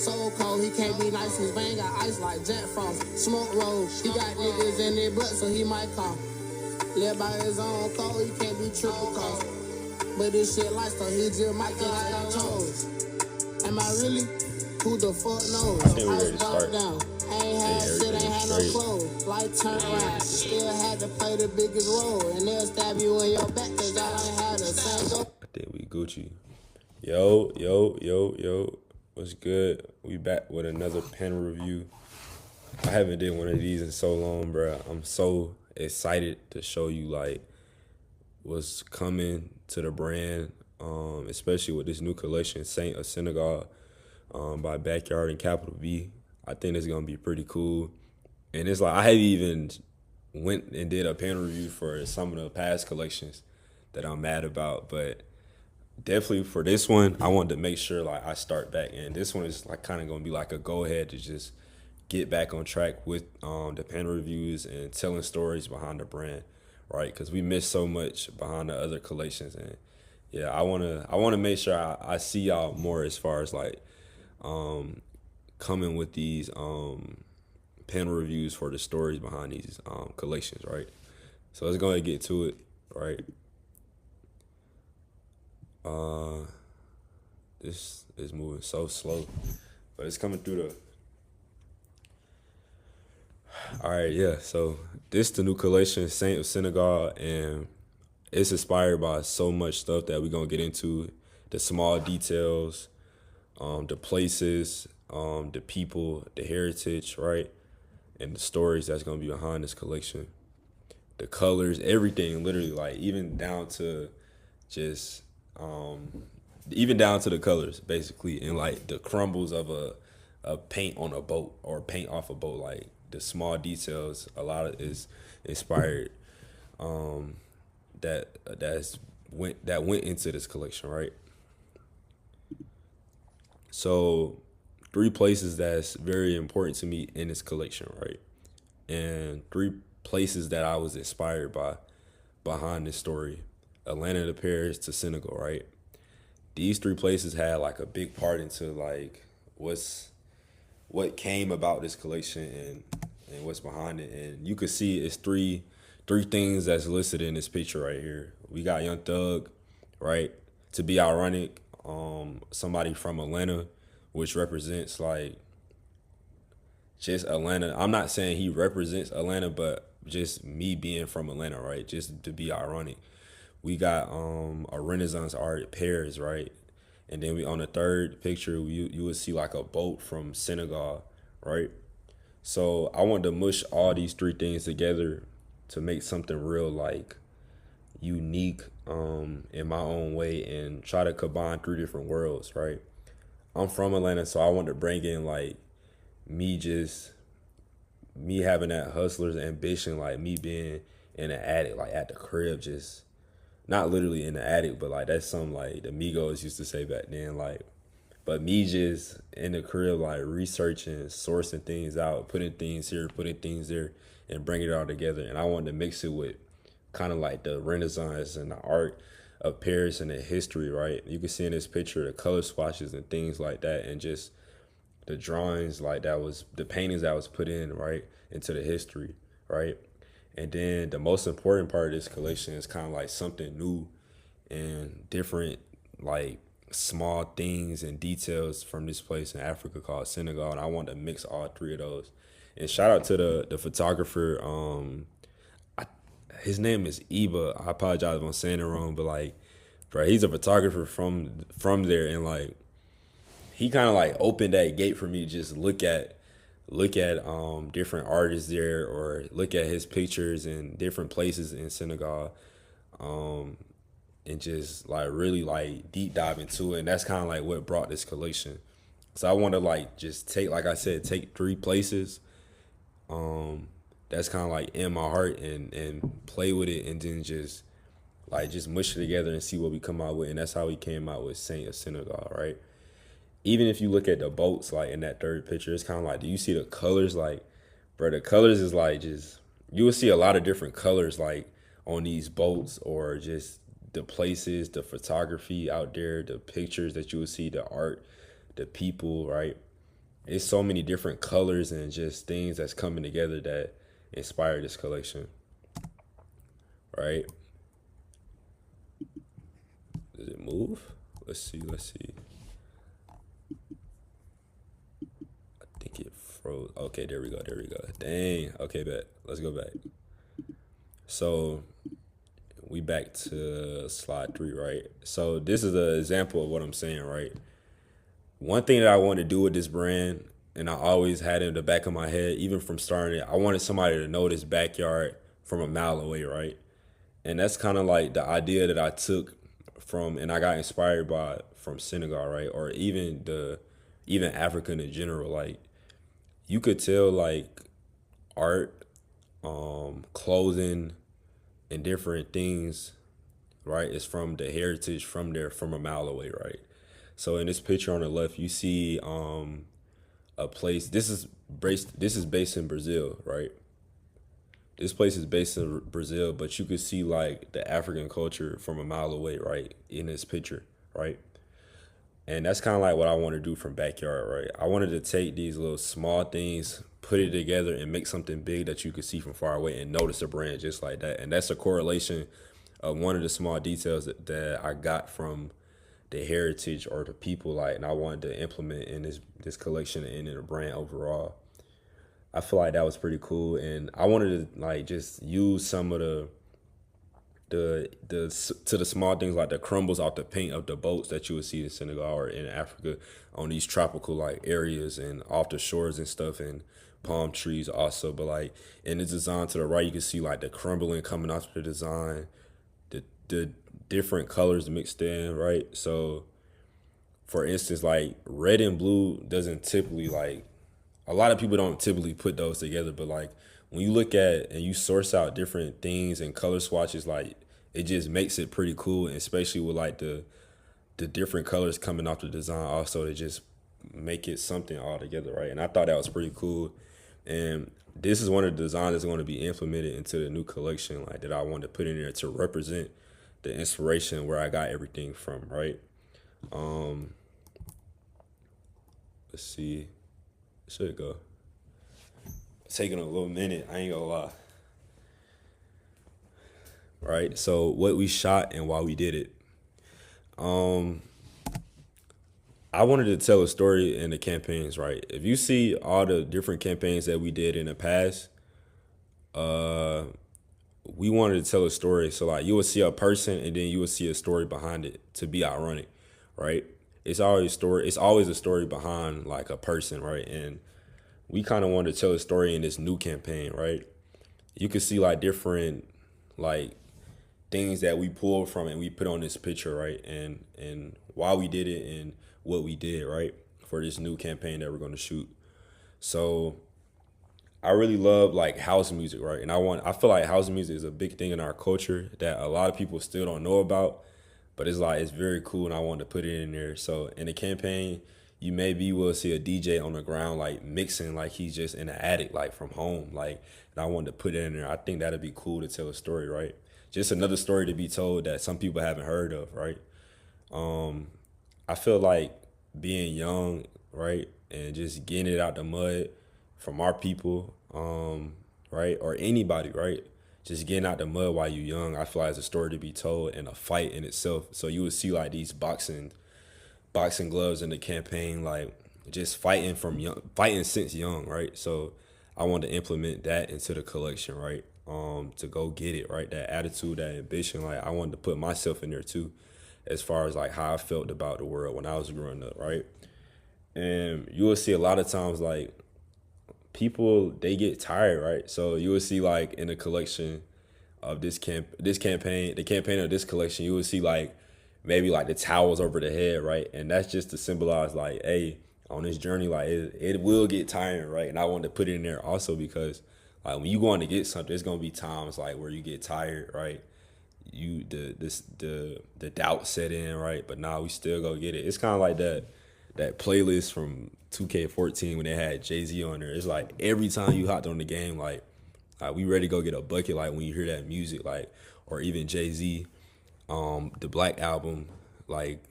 So cold, he can't be nice. His vein got ice like Jet Frost. Smoke roll, he got niggas in their butt, so he might come. Live by his own code, he can't be triple cost. But this shit lifestyle, he just might get like I chose. Am I really? Who the fuck knows? I think we're ready to start. Down. Ain't had shit, ain't had no clothes. Light turn around, still had to play the biggest role. And they'll stab you in your back, cause y'all ain't had the same goal. I think we Gucci. Yo. What's good? We back with another pen review. I haven't did one of these in so long, bro. I'm so excited to show you like what's coming to the brand, especially with this new collection, Saint of Senegal, by Backyard and Capital B. I think it's gonna be pretty cool. And it's like I haven't even went and did a pen review for some of the past collections that I'm mad about, but definitely for this one, I wanted to make sure like I start back, and this one is like kind of gonna be like a go ahead to just get back on track with the pen reviews and telling stories behind the brand, right? Because we missed so much behind the other collections, and yeah, I wanna make sure I see y'all more as far as like coming with these pen reviews for the stories behind these collections, right? So let's go ahead and get to it, right? This is moving so slow, but it's coming through the. All right, yeah. So this the new collection, Saint of Senegal, and it's inspired by so much stuff that we're gonna get into. The small details, the places, the people, the heritage, right, and the stories that's gonna be behind this collection. The colors, everything, literally, like even down to just. Even down to the colors, basically, and like the crumbles of a paint on a boat or paint off a boat, like the small details. A lot of is inspired that went into this collection, right? So 3 places that's very important to me in this collection, right? And 3 places that I was inspired by behind this story. Atlanta to Paris to Senegal, right? These 3 places had like a big part into like what came about this collection and what's behind it. And you can see it's three things that's listed in this picture right here. We got Young Thug, right? To be ironic, somebody from Atlanta, which represents like just Atlanta. I'm not saying he represents Atlanta, but just me being from Atlanta, right? Just to be ironic. We got a Renaissance art Paris, right? And then we on the 3rd picture, you would see like a boat from Senegal, right? So I wanted to mush all these 3 things together to make something real like unique in my own way and try to combine 3 different worlds, right? I'm from Atlanta, so I wanted to bring in like me having that hustler's ambition, like me being in the attic, like at the crib, just not literally in the attic, but like that's something like the Migos used to say back then, like, but me just in the crib, like researching, sourcing things out, putting things here, putting things there, and bringing it all together. And I wanted to mix it with kind of like the Renaissance and the art of Paris and the history, right? You can see in this picture the color swatches and things like that, and just the drawings like the paintings that was put in, right, into the history, right? And then the most important part of this collection is kind of like something new and different, like small things and details from this place in Africa called Senegal. And I want to mix all 3 of those. And shout out to the photographer. His name is Iba. I apologize if I'm saying it wrong, but like, bro, he's a photographer from there, and like he kind of like opened that gate for me to just look at different artists there, or look at his pictures in different places in Senegal, and just like really like deep dive into it. And that's kind of like what brought this collection. So I want to like just take 3 places that's kind of like in my heart and play with it, and then just mush it together and see what we come out with. And that's how we came out with Saint of Senegal, right? Even if you look at the boats, like in that 3rd picture, it's kind of like, do you see the colors? Like, bro, the colors is like just, you will see a lot of different colors like on these boats, or just the places, the photography out there, the pictures that you will see, the art, the people, right? it's so many different colors and just things that's coming together that inspired this collection, right? Does it move? Let's see. Let's see. I think it froze. Okay, there we go. There we go. Dang. Okay, bet. Let's go back. So we back to slide 3, right? So this is an example of what I'm saying, right? One thing that I want to do with this brand, and I always had in the back of my head, even from starting it, I wanted somebody to know this backyard from a mile away, right? And that's kind of like the idea that I took from, and I got inspired by from Senegal, right? Or even Africa in general. Like you could tell like art, clothing, and different things, right? It's from the heritage from there from a mile away, right? So in this picture on the left, you see a place. This is based in Brazil, right? This place is based in Brazil, but you could see like the African culture from a mile away, right? In this picture, right? And that's kind of like what I want to do from backyard, right? I wanted to take these little small things, put it together, and make something big that you could see from far away and notice a brand just like that. And that's a correlation of one of the small details that I got from the heritage or the people, like, and I wanted to implement in this collection and in the brand overall. I feel like that was pretty cool, and I wanted to like just use some of the small things like the crumbles off the paint of the boats that you would see in Senegal or in Africa on these tropical like areas and off the shores and stuff, and palm trees also. But like in the design to the right, you can see like the crumbling coming off the design, the different colors mixed in, right? So for instance, like red and blue doesn't typically like a lot of people don't typically put those together, but like when you look at and you source out different things and color swatches, like it just makes it pretty cool, and especially with like the different colors coming off the design also to just make it something all together, right? And I thought that was pretty cool. And this is one of the designs that's going to be implemented into the new collection, like that I wanted to put in there to represent the inspiration where I got everything from, right? Let's see. Should go. It's taking a little minute, I ain't gonna lie. Right? So what we shot and why we did it. I wanted to tell a story in the campaigns, right? If you see all the different campaigns that we did in the past, we wanted to tell a story. So like you would see a person and then you would see a story behind it to be ironic, right? It's always a story behind like a person, right? And we kind of wanted to tell a story in this new campaign, right? You could see like different like things that we pulled from and we put on this picture, right? And why we did it and what we did, right? For this new campaign that we're going to shoot. So I really love like house music, right? And I feel like house music is a big thing in our culture that a lot of people still don't know about, but it's like it's very cool, and I wanted to put it in there. So in the campaign, you maybe will see a DJ on the ground like mixing like he's just in the attic like from home, like, and I wanted to put it in there. I think that'd be cool to tell a story, right? Just another story to be told that some people haven't heard of, right? I feel like being young, right, and just getting it out the mud from our people, right, or anybody, right, just getting out the mud while you're young, I feel like it's a story to be told and a fight in itself. So you would see like these boxing gloves in the campaign, like just fighting since young, right? So I want to implement that into the collection, right? To go get it, right? That attitude, that ambition, like I wanted to put myself in there too, as far as like how I felt about the world when I was growing up, right? And you will see a lot of times like people they get tired, right? So you will see like in the collection of this campaign, the campaign of this collection, you will see like maybe like the towels over the head, right? And that's just to symbolize like, hey, on this journey, like it will get tiring, right? And I wanted to put it in there also because like when you going to get something, it's gonna be times like where you get tired, right? The doubt set in, right? But now we still go get it. It's kind of like that playlist from 2K14 when they had Jay-Z on there. It's like every time you hopped on the game, like we ready to go get a bucket. Like when you hear that music, like or even Jay-Z, the Black album, like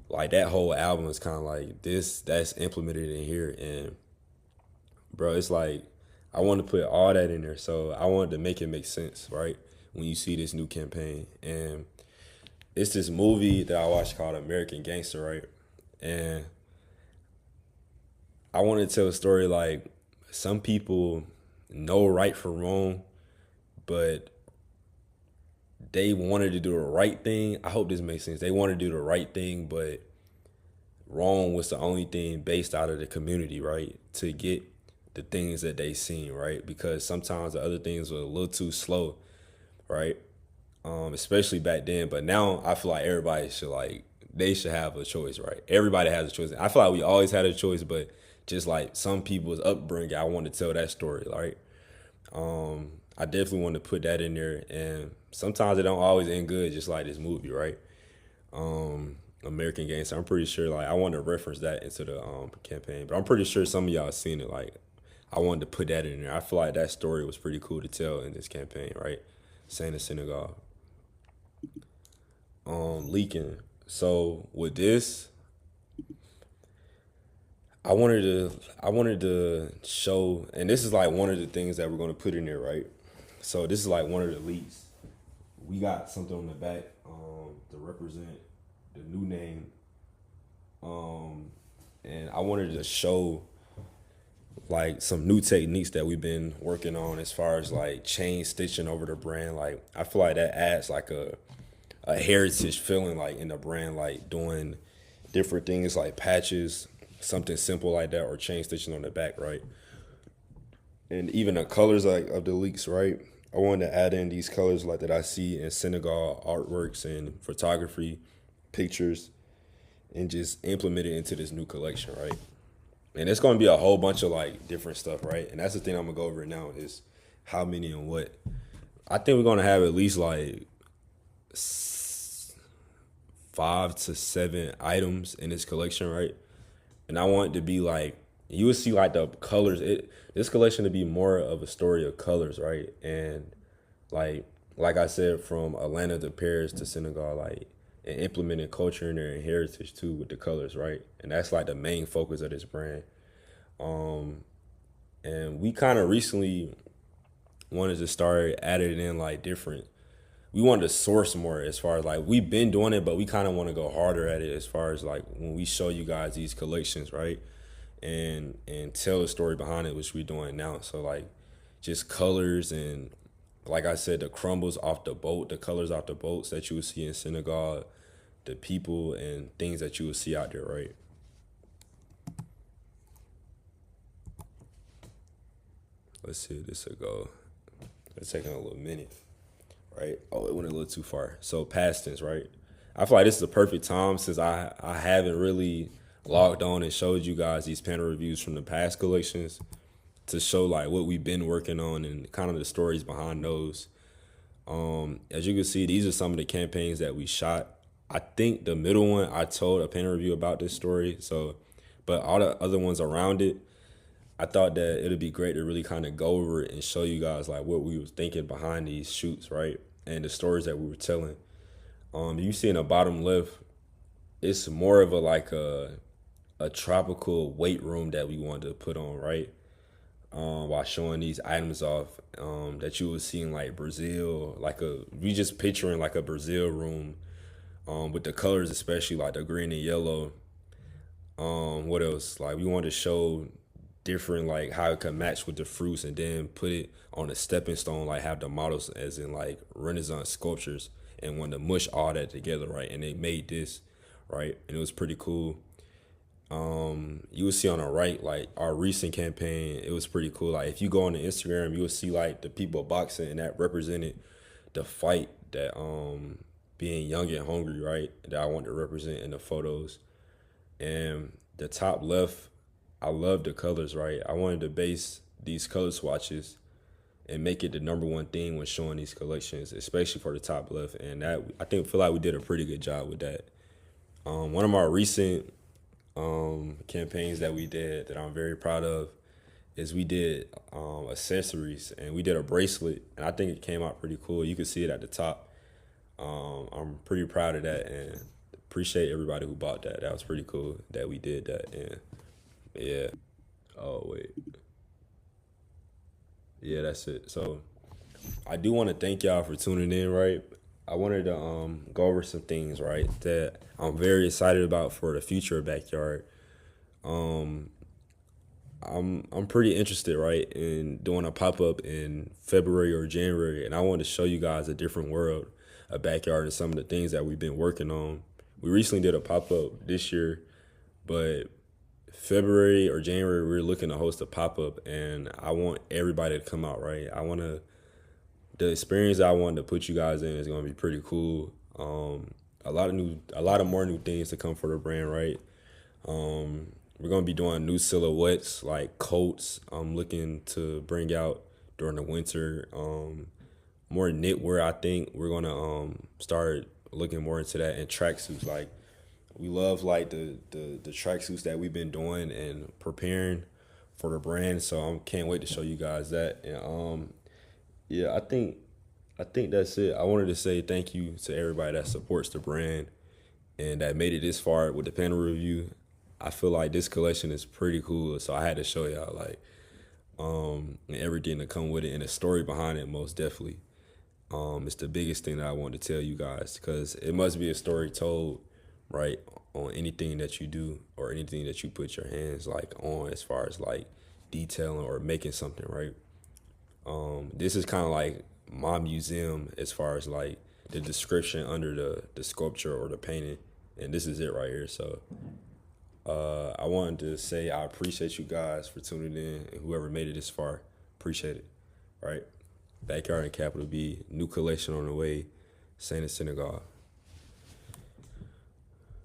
like that whole album is kind of like this that's implemented in here. And bro, it's like I want to put all that in there, so I wanted to make it make sense, right? When you see this new campaign, and it's this movie that I watched called American Gangster, right? And I want to tell a story like some people know right from wrong, but they wanted to do the right thing. I hope this makes sense. They wanted to do the right thing, but wrong was the only thing based out of the community, right? To get the things that they seen, right? Because sometimes the other things were a little too slow, right? Especially back then. But now I feel like everybody should they should have a choice, right? Everybody has a choice. I feel like we always had a choice, but just like some people's upbringing, I want to tell that story, right? I definitely want to put that in there, and sometimes it don't always end good, just like this movie, right? American Gangster. I'm pretty sure I want to reference that into the campaign, but I'm pretty sure some of y'all seen it. Like I wanted to put that in there. I feel like that story was pretty cool to tell in this campaign, right? Saying Senegal, leaking. So with this, I wanted to show, and this is like one of the things that we're gonna put in there, right? So this is like one of the leaks. We got something on the back to represent the new name, and I wanted to show like some new techniques that we've been working on as far as like chain stitching over the brand. Like I feel like that adds like a heritage feeling like in the brand, like doing different things like patches, something simple like that, or chain stitching on the back, right? And even the colors like of the leaks, right? I wanted to add in these colors like that I see in Senegal artworks and photography, pictures, and just implement it into this new collection, right? And it's gonna be a whole bunch of like different stuff, right? And that's the thing I'm gonna go over now is how many and what. I think we're gonna have at least like 5 to 7 items in this collection, right? And I want it to be like you would see like the colors. This collection to be more of a story of colors, right? And like I said, from Atlanta to Paris to Senegal, like and implementing culture in there and heritage too with the colors, right? And that's like the main focus of this brand. And we kind of recently wanted to start adding in like different. We wanted to source more as far as like we've been doing it, but we kind of want to go harder at it as far as like when we show you guys these collections, right? And tell the story behind it, which we're doing now. So like just colors and like I said, the crumbles off the boat, the colors off the boats that you would see in Senegal, the people and things that you would see out there, right? Let's see if this will go. It's taking a little minute, right? Oh, it went a little too far. So past tense, right? I feel like this is the perfect time since I haven't really logged on and showed you guys these panel reviews from the past collections to show like what we've been working on and kind of the stories behind those. As you can see, these are some of the campaigns that we shot. I think the middle one I told a panel review about this story. So, but all the other ones around it, I thought that it'd be great to really kind of go over it and show you guys like what we was thinking behind these shoots, right? And the stories that we were telling. You see in the bottom left, it's more of a tropical weight room that we wanted to put on, right? While showing these items off that you would see in like Brazil, we just picturing like a Brazil room with the colors, especially like the green and yellow. What else? Like we wanted to show different like how it could match with the fruits and then put it on a stepping stone, like have the models as in like Renaissance sculptures and wanted to mush all that together, right? And they made this, right? And it was pretty cool. You will see on the right, like our recent campaign, it was pretty cool. Like if you go on the Instagram, you will see like the people boxing and that represented the fight that being young and hungry, right? That I want to represent in the photos. And the top left, I love the colors, right? I wanted to base these color swatches and make it the number one thing when showing these collections, especially for the top left. And that feel like we did a pretty good job with that. One of our recent campaigns that we did that I'm very proud of is we did accessories and we did a bracelet and I think it came out pretty cool. You can see it at the top. I'm pretty proud of that and appreciate everybody who bought that. That was pretty cool that we did that. And yeah. Oh wait. Yeah, that's it. So I do want to thank y'all for tuning in, right? I wanted to go over some things, right, that I'm very excited about for the future of Backyard. Um, I'm pretty interested, right, in doing a pop up in February or January, and I want to show you guys a different world of Backyard and some of the things that we've been working on. We recently did a pop up this year, but February or January we're looking to host a pop up, and I want everybody to come out, right? The experience I wanted to put you guys in is going to be pretty cool. A lot of more new things to come for the brand, right? We're going to be doing new silhouettes like coats. I'm looking to bring out during the winter. More knitwear. I think we're going to start looking more into that, and tracksuits. Like we love like the tracksuits that we've been doing and preparing for the brand. So I can't wait to show you guys that. And yeah, I think that's it. I wanted to say thank you to everybody that supports the brand and that made it this far with the panel review. I feel like this collection is pretty cool, so I had to show y'all like and everything to come with it and the story behind it most definitely. It's the biggest thing that I wanted to tell you guys because it must be a story told, right, on anything that you do or anything that you put your hands like on as far as like detailing or making something, right? This is kind of like my museum as far as like the description under the sculpture or the painting, and this is it right here. So I wanted to say I appreciate you guys for tuning in and whoever made it this far. Appreciate it. Right? Backyard and Capital B, new collection on the way, Senegal.